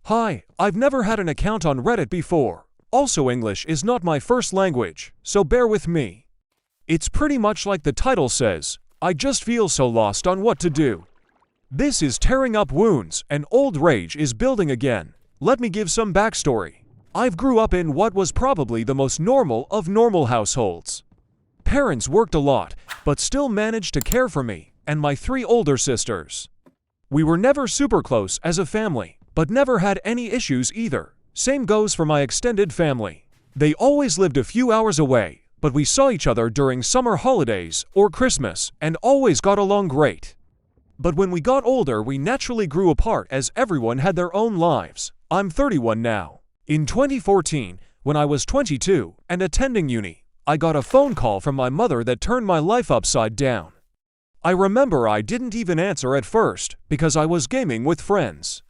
Hi, I've never had an account on Reddit before. Also, English is not my first language, so bear with me. It's pretty much like the title says, I just feel so lost on what to do. This is tearing up wounds and old rage is building again. Let me give some backstory. I've grew up in what was probably the most normal of normal households. Parents worked a lot, but still managed to care for me and my 3 older sisters. We were never super close as a family, but never had any issues either. Same goes for my extended family. They always lived a few hours away, but we saw each other during summer holidays or Christmas and always got along great. But when we got older, we naturally grew apart as everyone had their own lives. I'm 31 now. In 2014, when I was 22 and attending uni, I got a phone call from my mother that turned my life upside down. I remember I didn't even answer at first because I was gaming with friends.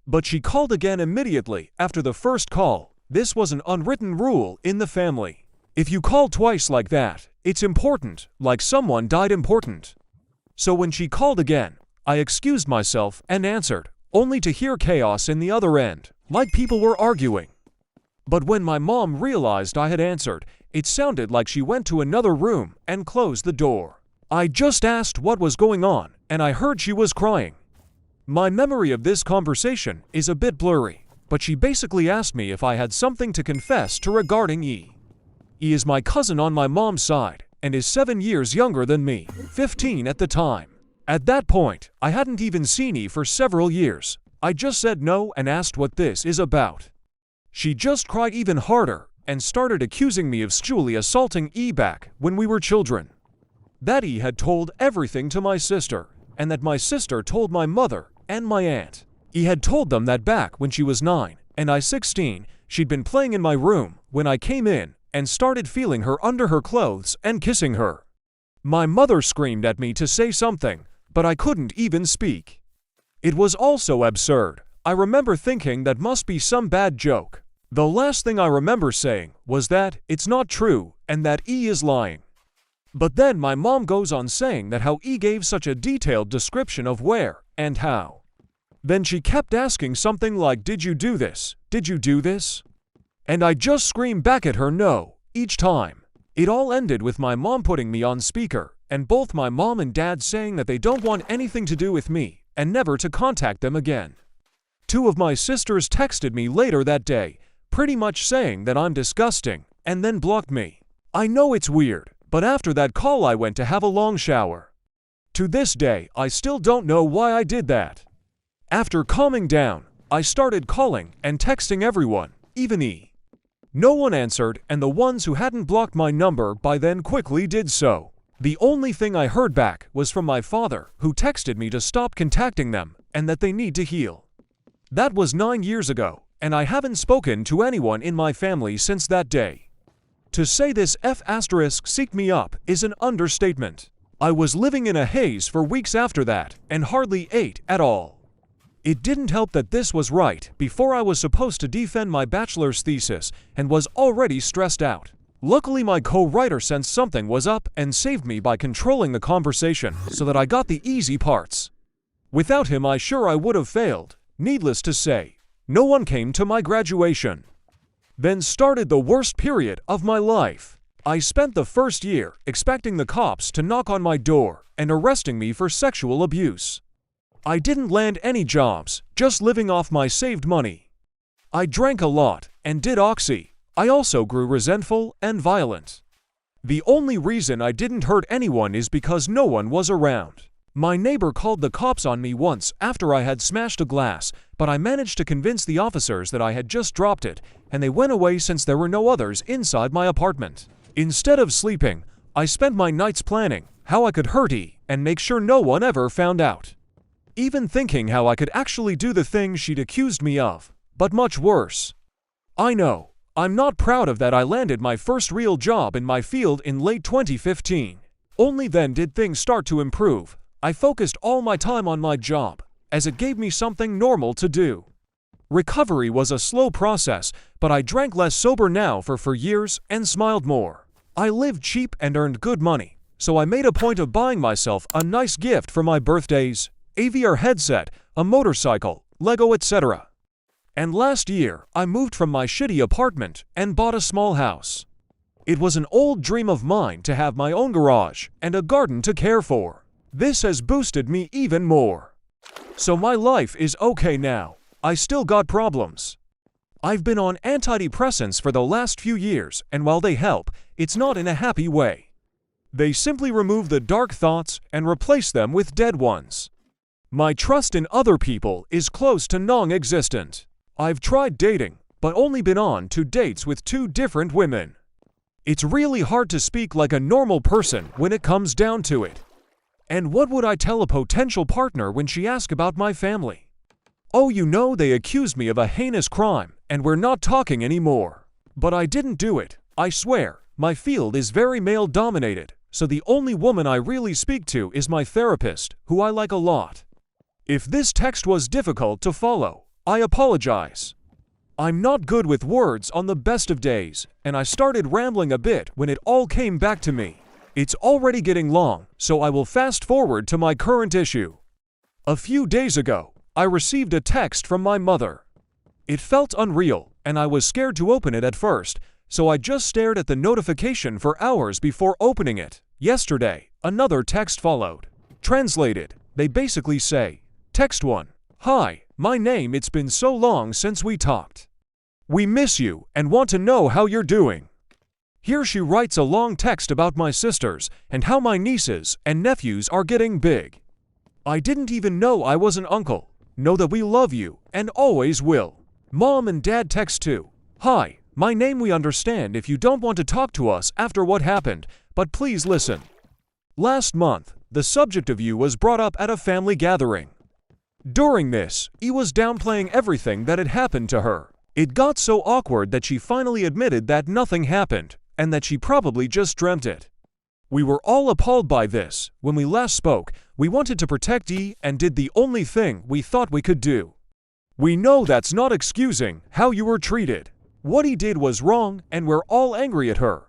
But she called again immediately after the first call. This was an unwritten rule in the family. If you call twice like that, it's important, like someone died important. So when she called again, I excused myself and answered, only to hear chaos in the other end, like people were arguing. But when my mom realized I had answered, it sounded like she went to another room and closed the door. I just asked what was going on, and I heard she was crying. My memory of this conversation is a bit blurry, but she basically asked me if I had something to confess to regarding E. E is my cousin on my mom's side, and is 7 years younger than me, 15 at the time. At that point, I hadn't even seen E for several years. I just said no and asked what this is about. She just cried even harder and started accusing me of sexually assaulting E back when we were children. That E had told everything to my sister, and that my sister told my mother and my aunt. E had told them that back when she was 9 and I 16, she'd been playing in my room when I came in and started feeling her under her clothes and kissing her. My mother screamed at me to say something, but I couldn't even speak. It was all so absurd. I remember thinking that must be some bad joke. The last thing I remember saying was that it's not true and that E is lying. But then my mom goes on saying that how E gave such a detailed description of where and how. Then she kept asking something like, did you do this? Did you do this? And I just screamed back at her no, each time. It all ended with my mom putting me on speaker, and both my mom and dad saying that they don't want anything to do with me, and never to contact them again. 2 of my sisters texted me later that day, pretty much saying that I'm disgusting, and then blocked me. I know it's weird, but after that call I went to have a long shower. To this day, I still don't know why I did that. After calming down, I started calling and texting everyone, even E. No one answered, and the ones who hadn't blocked my number by then quickly did so. The only thing I heard back was from my father, who texted me to stop contacting them and that they need to heal. That was 9 years ago, and I haven't spoken to anyone in my family since that day. To say this seek me up is an understatement. I was living in a haze for weeks after that and hardly ate at all. It didn't help that this was right before I was supposed to defend my bachelor's thesis and was already stressed out. Luckily, my co-writer sensed something was up and saved me by controlling the conversation so that I got the easy parts. Without him, I would have failed. Needless to say, no one came to my graduation. Then started the worst period of my life. I spent the first year expecting the cops to knock on my door and arresting me for sexual abuse. I didn't land any jobs, just living off my saved money. I drank a lot and did oxy. I also grew resentful and violent. The only reason I didn't hurt anyone is because no one was around. My neighbor called the cops on me once after I had smashed a glass, but I managed to convince the officers that I had just dropped it, and they went away since there were no others inside my apartment. Instead of sleeping, I spent my nights planning how I could hurt E and make sure no one ever found out. Even thinking how I could actually do the thing she'd accused me of, but much worse. I know, I'm not proud of that. I landed my first real job in my field in late 2015. Only then did things start to improve. I focused all my time on my job, as it gave me something normal to do. Recovery was a slow process, but I drank less sober now for years and smiled more. I lived cheap and earned good money, so I made a point of buying myself a nice gift for my birthdays, a VR headset, a motorcycle, Lego, etc. And last year, I moved from my shitty apartment and bought a small house. It was an old dream of mine to have my own garage and a garden to care for. This has boosted me even more. So my life is okay now. I still got problems. I've been on antidepressants for the last few years, and while they help, it's not in a happy way. They simply remove the dark thoughts and replace them with dead ones. My trust in other people is close to non-existent. I've tried dating, but only been on 2 dates with 2 different women. It's really hard to speak like a normal person when it comes down to it. And what would I tell a potential partner when she asks about my family? Oh, you know, they accused me of a heinous crime, and we're not talking anymore. But I didn't do it, I swear. My field is very male-dominated, so the only woman I really speak to is my therapist, who I like a lot. If this text was difficult to follow, I apologize. I'm not good with words on the best of days, and I started rambling a bit when it all came back to me. It's already getting long, so I will fast forward to my current issue. A few days ago, I received a text from my mother. It felt unreal, and I was scared to open it at first, so I just stared at the notification for hours before opening it. Yesterday, another text followed. Translated, they basically say, Text 1. Hi, my name, it's been so long since we talked. We miss you and want to know how you're doing. Here she writes a long text about my sisters and how my nieces and nephews are getting big. I didn't even know I was an uncle. Know that we love you and always will. Mom and Dad text too. Hi, my name, we understand if you don't want to talk to us after what happened, but please listen. Last month, the subject of you was brought up at a family gathering. During this, he was downplaying everything that had happened to her. It got so awkward that she finally admitted that nothing happened, and that she probably just dreamt it. We were all appalled by this. When we last spoke, we wanted to protect E and did the only thing we thought we could do. We know that's not excusing how you were treated. What he did was wrong, and we're all angry at her.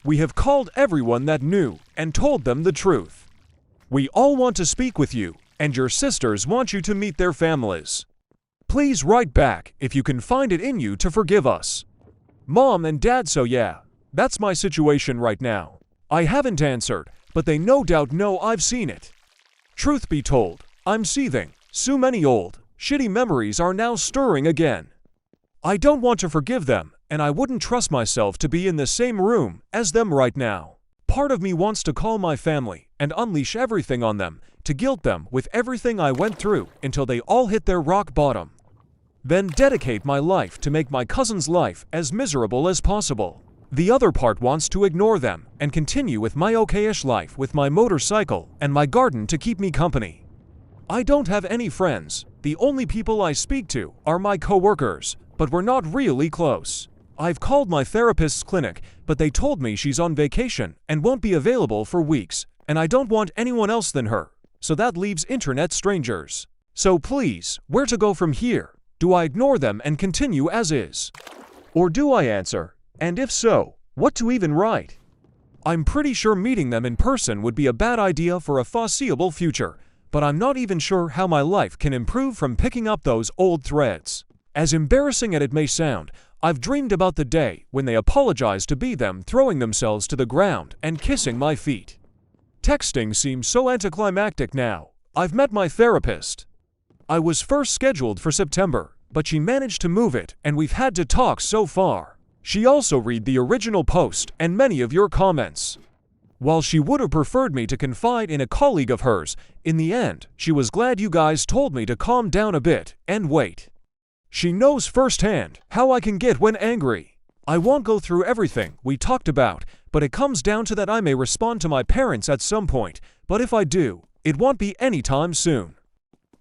We have called everyone that knew and told them the truth. We all want to speak with you, and your sisters want you to meet their families. Please write back if you can find it in you to forgive us. Mom and Dad, so yeah, that's my situation right now. I haven't answered, but they no doubt know I've seen it. Truth be told, I'm seething. So many old, shitty memories are now stirring again. I don't want to forgive them, and I wouldn't trust myself to be in the same room as them right now. Part of me wants to call my family and unleash everything on them, to guilt them with everything I went through until they all hit their rock bottom. Then dedicate my life to make my cousin's life as miserable as possible. The other part wants to ignore them and continue with my okayish life with my motorcycle and my garden to keep me company. I don't have any friends. The only people I speak to are my coworkers, but we're not really close. I've called my therapist's clinic, but they told me she's on vacation and won't be available for weeks, and I don't want anyone else than her, so that leaves internet strangers. So please, where to go from here? Do I ignore them and continue as is? Or do I answer? And if so, what to even write? I'm pretty sure meeting them in person would be a bad idea for a foreseeable future, but I'm not even sure how my life can improve from picking up those old threads. As embarrassing as it may sound, I've dreamed about the day when they apologize to be them throwing themselves to the ground and kissing my feet. Texting seems so anticlimactic now. I've met my therapist. I was first scheduled for September, but she managed to move it and we've had to talk so far. She also read the original post and many of your comments. While she would have preferred me to confide in a colleague of hers, in the end, she was glad you guys told me to calm down a bit and wait. She knows firsthand how I can get when angry. I won't go through everything we talked about, but it comes down to that I may respond to my parents at some point, but if I do, it won't be anytime soon.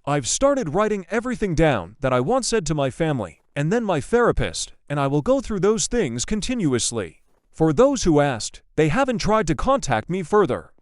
I've started writing everything down that I once said to my family, and then my therapist, and I will go through those things continuously. For those who asked, they haven't tried to contact me further.